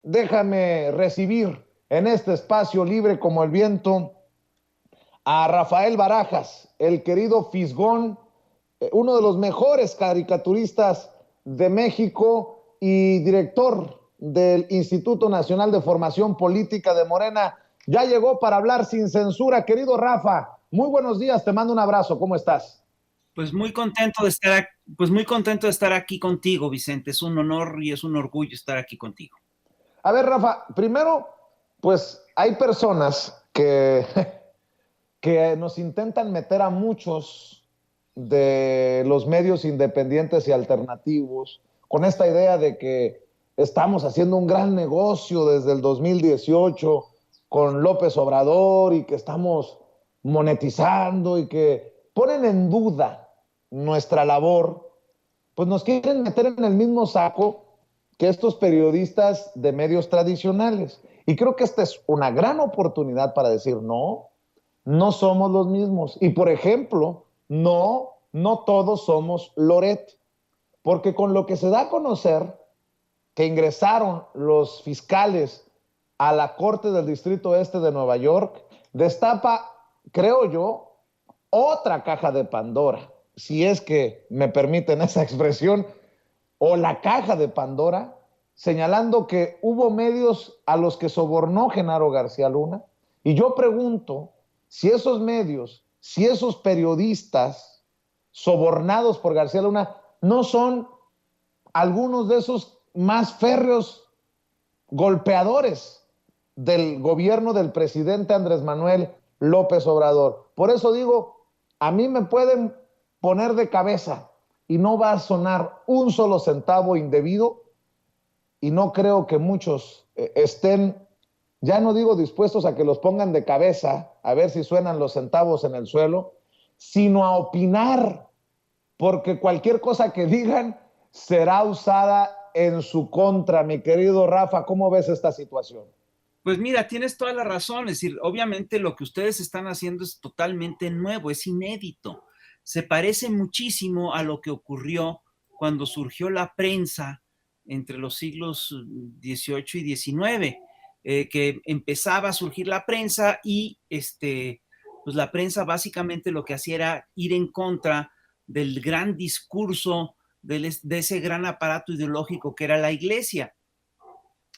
déjame recibir en este espacio libre como el viento a Rafael Barajas, el querido Fisgón, uno de los mejores caricaturistas de México y director del Instituto Nacional de Formación Política de Morena. Ya llegó para hablar sin censura. Querido Rafa, muy buenos días, te mando un abrazo, ¿cómo estás? Pues muy contento de estar, pues muy contento de estar aquí contigo, Vicente. Es un honor y es un orgullo estar aquí contigo. A ver, Rafa, primero, pues hay personas que nos intentan meter a muchos de los medios independientes y alternativos con esta idea de que estamos haciendo un gran negocio desde el 2018 con López Obrador y que estamos monetizando y que ponen en duda nuestra labor, pues nos quieren meter en el mismo saco que estos periodistas de medios tradicionales. Y creo que esta es una gran oportunidad para decir no, no somos los mismos. Y por ejemplo, no todos somos Loret, porque con lo que se da a conocer que ingresaron los fiscales a la Corte del Distrito Este de Nueva York, destapa, creo yo, otra caja de Pandora, si es que me permiten esa expresión, o la caja de Pandora, señalando que hubo medios a los que sobornó Genaro García Luna. Y yo pregunto si esos medios, si esos periodistas sobornados por García Luna no son algunos de esos más férreos golpeadores del gobierno del presidente Andrés Manuel López Obrador. Por eso digo, a mí me pueden poner de cabeza y no va a sonar un solo centavo indebido y no creo que muchos estén, ya no digo dispuestos a que los pongan de cabeza, a ver si suenan los centavos en el suelo, sino a opinar, porque cualquier cosa que digan será usada en su contra. Mi querido Rafa, ¿cómo ves esta situación? Pues mira, tienes toda la razón. Es decir, obviamente lo que ustedes están haciendo es totalmente nuevo, es inédito. Se parece muchísimo a lo que ocurrió cuando surgió la prensa entre los siglos XVIII y XIX, que empezaba a surgir la prensa y pues la prensa básicamente lo que hacía era ir en contra del gran discurso de ese gran aparato ideológico que era la iglesia.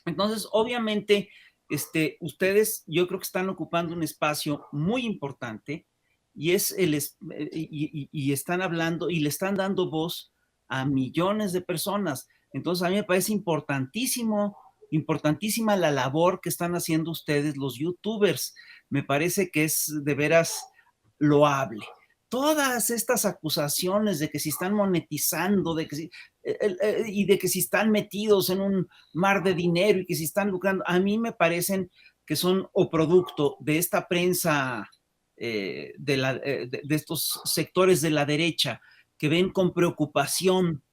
Entonces, obviamente, ustedes yo creo que están ocupando un espacio muy importante y y están hablando y le están dando voz a millones de personas. Entonces, a mí me parece importantísima la labor que están haciendo ustedes, los youtubers. Me parece que es de veras loable. Todas estas acusaciones de que si están monetizando, de que si, y de que si están metidos en un mar de dinero y que si están lucrando, a mí me parecen que son o producto de esta prensa de estos sectores de la derecha que ven con preocupación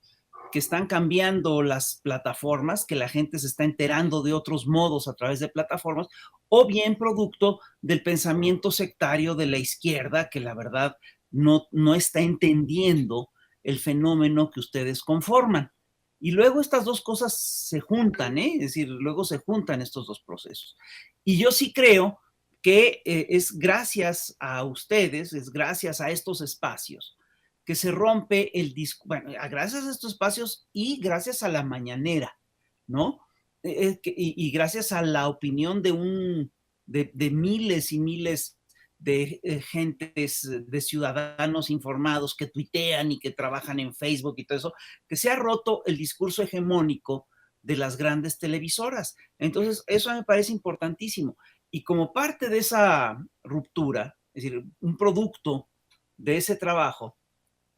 que están cambiando las plataformas, que la gente se está enterando de otros modos a través de plataformas, o bien producto del pensamiento sectario de la izquierda, que la verdad no está entendiendo el fenómeno que ustedes conforman. Y luego estas dos cosas se juntan, ¿eh? Es decir, luego se juntan estos dos procesos. Y yo sí creo que es gracias a ustedes, es gracias a estos espacios, que se rompe el disco, bueno, gracias a estos espacios y gracias a la mañanera, ¿no? Y gracias a la opinión de miles y miles de gentes, de ciudadanos informados que tuitean y que trabajan en Facebook y todo eso, que se ha roto el discurso hegemónico de las grandes televisoras. Entonces, eso me parece importantísimo. Y como parte de esa ruptura, es decir, un producto de ese trabajo,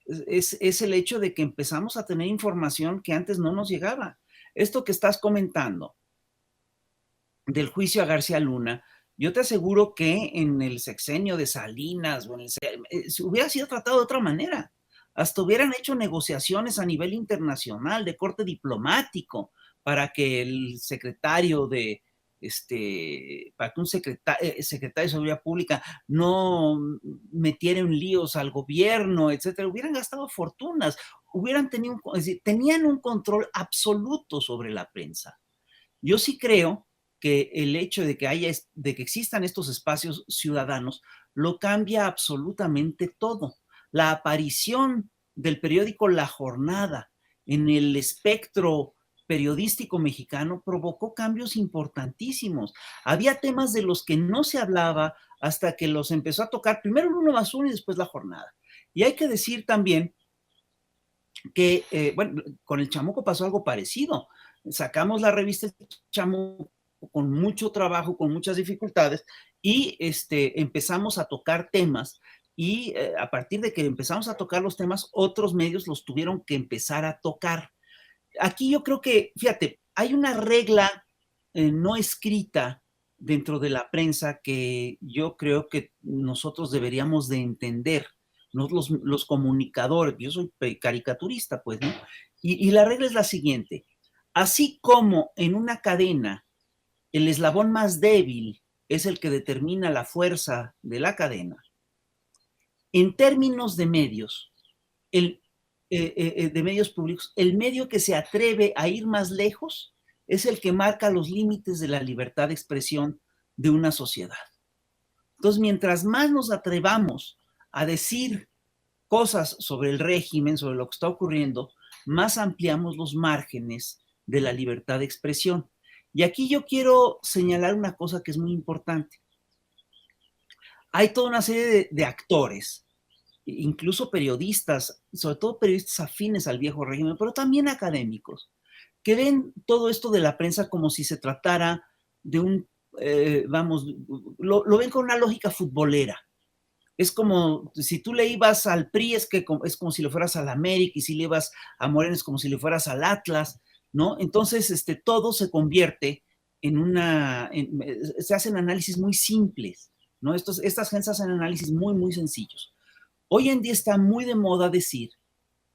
es el hecho de que empezamos a tener información que antes no nos llegaba. Esto que estás comentando del juicio a García Luna, yo te aseguro que en el sexenio de Salinas o en se hubiera sido tratado de otra manera. Hasta hubieran hecho negociaciones a nivel internacional de corte diplomático para que el secretario de para que un secretario de Seguridad Pública no metiera en líos al gobierno, etcétera. Hubieran gastado fortunas, hubieran tenido, es decir, tenían un control absoluto sobre la prensa. Yo sí creo que el hecho de de que existan estos espacios ciudadanos lo cambia absolutamente todo. La aparición del periódico La Jornada en el espectro periodístico mexicano provocó cambios importantísimos. Había temas de los que no se hablaba hasta que los empezó a tocar primero el 1+1 y después La Jornada. Y hay que decir también que, bueno, con el Chamuco pasó algo parecido. Sacamos la revista Chamuco con mucho trabajo, con muchas dificultades, y empezamos a tocar temas, y a partir de que empezamos a tocar los temas, otros medios los tuvieron que empezar a tocar. Aquí yo creo que, fíjate, hay una regla no escrita dentro de la prensa que yo creo que nosotros deberíamos de entender, ¿no? Los comunicadores, yo soy caricaturista, pues, ¿no? Y la regla es la siguiente: así como en una cadena el eslabón más débil es el que determina la fuerza de la cadena, en términos de medios, el, de medios públicos, el medio que se atreve a ir más lejos es el que marca los límites de la libertad de expresión de una sociedad. Entonces, mientras más nos atrevamos a decir cosas sobre el régimen, sobre lo que está ocurriendo, más ampliamos los márgenes de la libertad de expresión. Y aquí yo quiero señalar una cosa que es muy importante. Hay toda una serie de actores, incluso periodistas, sobre todo periodistas afines al viejo régimen, pero también académicos, que ven todo esto de la prensa como si se tratara de vamos, lo ven con una lógica futbolera. Es como si tú le ibas al PRI, es como si le fueras al América, y si le ibas a Morena es como si le fueras al Atlas, ¿no? Entonces, todo se convierte se hacen análisis muy simples, ¿no? Estas gentes hacen análisis muy, muy sencillos. Hoy en día está muy de moda decir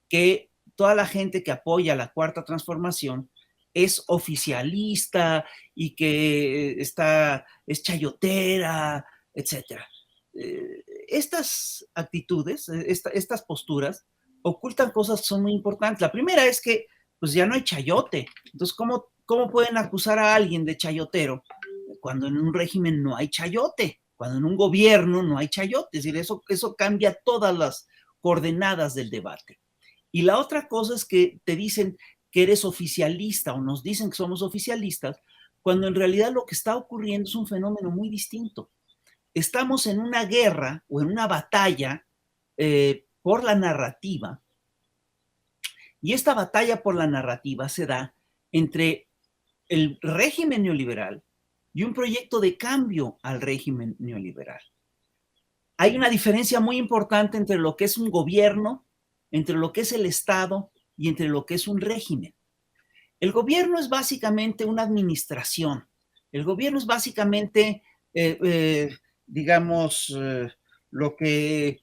que toda la gente que apoya la Cuarta Transformación es oficialista y que es chayotera, etcétera. Estas actitudes, estas posturas, ocultan cosas que son muy importantes. La primera es que pues ya no hay chayote. Entonces, ¿cómo pueden acusar a alguien de chayotero cuando en un régimen no hay chayote? Cuando en un gobierno no hay chayote. Es decir, eso cambia todas las coordenadas del debate. Y la otra cosa es que te dicen que eres oficialista o nos dicen que somos oficialistas, cuando en realidad lo que está ocurriendo es un fenómeno muy distinto. Estamos en una guerra o en una batalla por la narrativa, y esta batalla por la narrativa se da entre el régimen neoliberal y un proyecto de cambio al régimen neoliberal. Hay una diferencia muy importante entre lo que es un gobierno, entre lo que es el Estado y entre lo que es un régimen. El gobierno es básicamente una administración. El gobierno es básicamente, digamos, lo que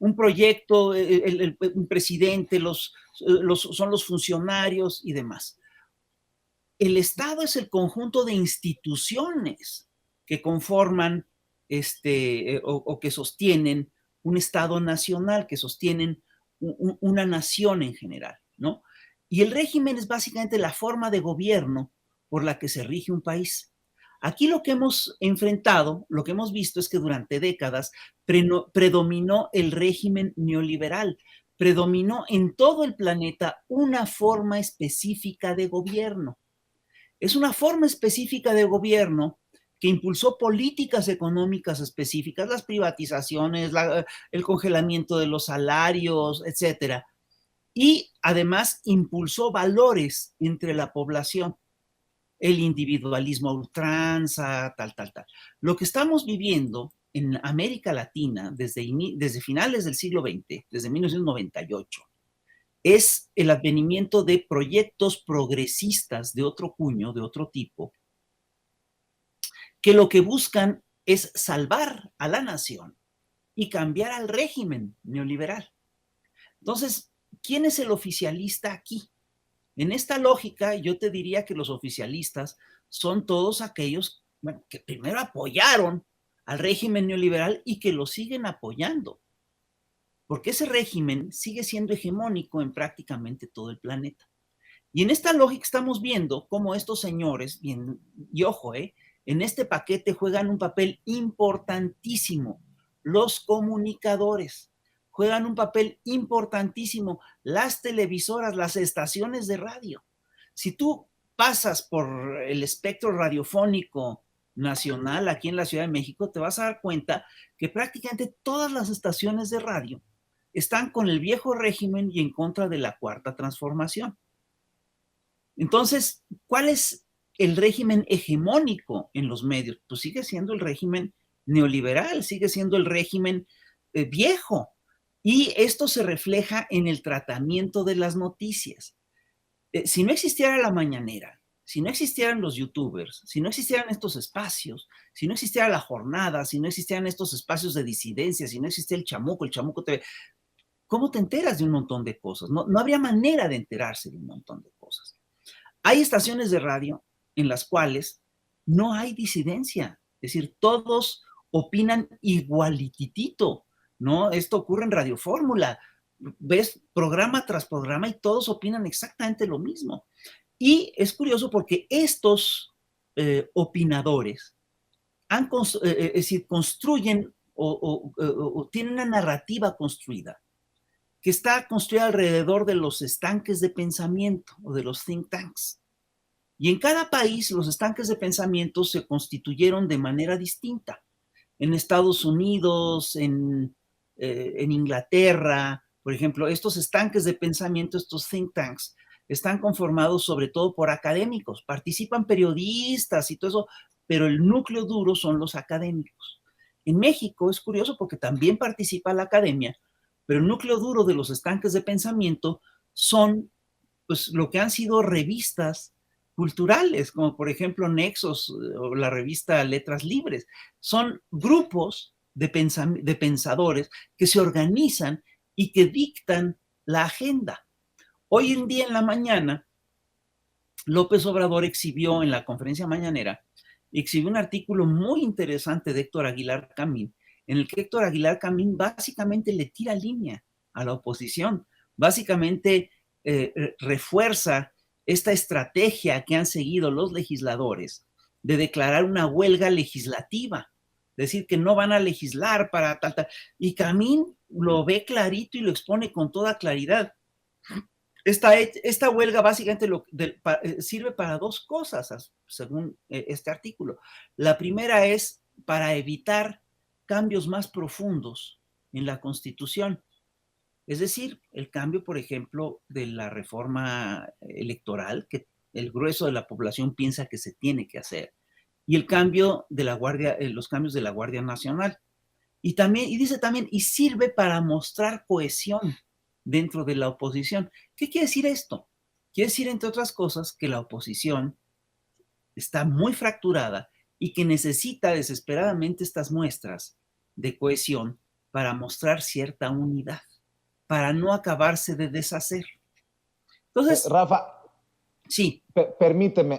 un proyecto, un presidente, son los funcionarios y demás. El Estado es el conjunto de instituciones que conforman o que sostienen un Estado nacional, que sostienen una nación en general, ¿no? Y el régimen es básicamente la forma de gobierno por la que se rige un país. Aquí lo que hemos enfrentado, lo que hemos visto es que durante décadas predominó el régimen neoliberal, predominó en todo el planeta una forma específica de gobierno. Es una forma específica de gobierno que impulsó políticas económicas específicas, las privatizaciones, el congelamiento de los salarios, etcétera. Y además impulsó valores entre la población, el individualismo a ultranza, tal. Lo que estamos viviendo en América Latina desde finales del siglo XX, desde 1998, es el advenimiento de proyectos progresistas de otro cuño, de otro tipo, que lo que buscan es salvar a la nación y cambiar al régimen neoliberal. Entonces, ¿quién es el oficialista aquí? En esta lógica, yo te diría que los oficialistas son todos aquellos, bueno, que primero apoyaron al régimen neoliberal y que lo siguen apoyando, porque ese régimen sigue siendo hegemónico en prácticamente todo el planeta. Y en esta lógica estamos viendo cómo estos señores, y ojo, en este paquete juegan un papel importantísimo. Los comunicadores juegan un papel importantísimo. Las televisoras, las estaciones de radio. Si tú pasas por el espectro radiofónico nacional aquí en la Ciudad de México, te vas a dar cuenta que prácticamente todas las estaciones de radio están con el viejo régimen y en contra de la cuarta transformación. Entonces, ¿cuál es el régimen hegemónico en los medios? Pues sigue siendo el régimen neoliberal, sigue siendo el régimen viejo. Y esto se refleja en el tratamiento de las noticias. Si no existiera la mañanera, si no existieran los youtubers, si no existieran estos espacios, si no existiera la jornada, si no existieran estos espacios de disidencia, si no existiera el Chamuco TV, ¿cómo te enteras de un montón de cosas? No, no habría manera de enterarse de un montón de cosas. Hay estaciones de radio en las cuales no hay disidencia, es decir, todos opinan igualititito, ¿no? Esto ocurre en Radio Fórmula, ves programa tras programa y todos opinan exactamente lo mismo. Y es curioso porque estos opinadores es decir, construyen o tienen una narrativa construida que está construida alrededor de los estanques de pensamiento o de los think tanks. Y en cada país los estanques de pensamiento se constituyeron de manera distinta. En Estados Unidos, en Inglaterra, por ejemplo, estos estanques de pensamiento, estos think tanks, están conformados sobre todo por académicos. Participan periodistas y todo eso, pero el núcleo duro son los académicos. En México es curioso porque también participa la academia, pero el núcleo duro de los estanques de pensamiento son pues, lo que han sido revistas culturales, como por ejemplo Nexos o la revista Letras Libres. Son grupos de pensadores que se organizan y que dictan la agenda. Hoy en día en la mañana, López Obrador exhibió en la conferencia mañanera, exhibió un artículo muy interesante de Héctor Aguilar Camín, en el que Héctor Aguilar Camín básicamente le tira línea a la oposición, básicamente refuerza esta estrategia que han seguido los legisladores de declarar una huelga legislativa, decir que no van a legislar para tal. Y Camín lo ve clarito y lo expone con toda claridad. Esta huelga básicamente sirve para dos cosas, según este artículo. La primera es para evitar cambios más profundos en la Constitución. Es decir, el cambio, por ejemplo, de la reforma electoral, que el grueso de la población piensa que se tiene que hacer, y el cambio de la Guardia, los cambios de la Guardia Nacional. Y dice también, y sirve para mostrar cohesión dentro de la oposición. ¿Qué quiere decir esto? Quiere decir, entre otras cosas, que la oposición está muy fracturada y que necesita desesperadamente estas muestras de cohesión para mostrar cierta unidad, para no acabarse de deshacer. Entonces, Rafa, sí. permíteme,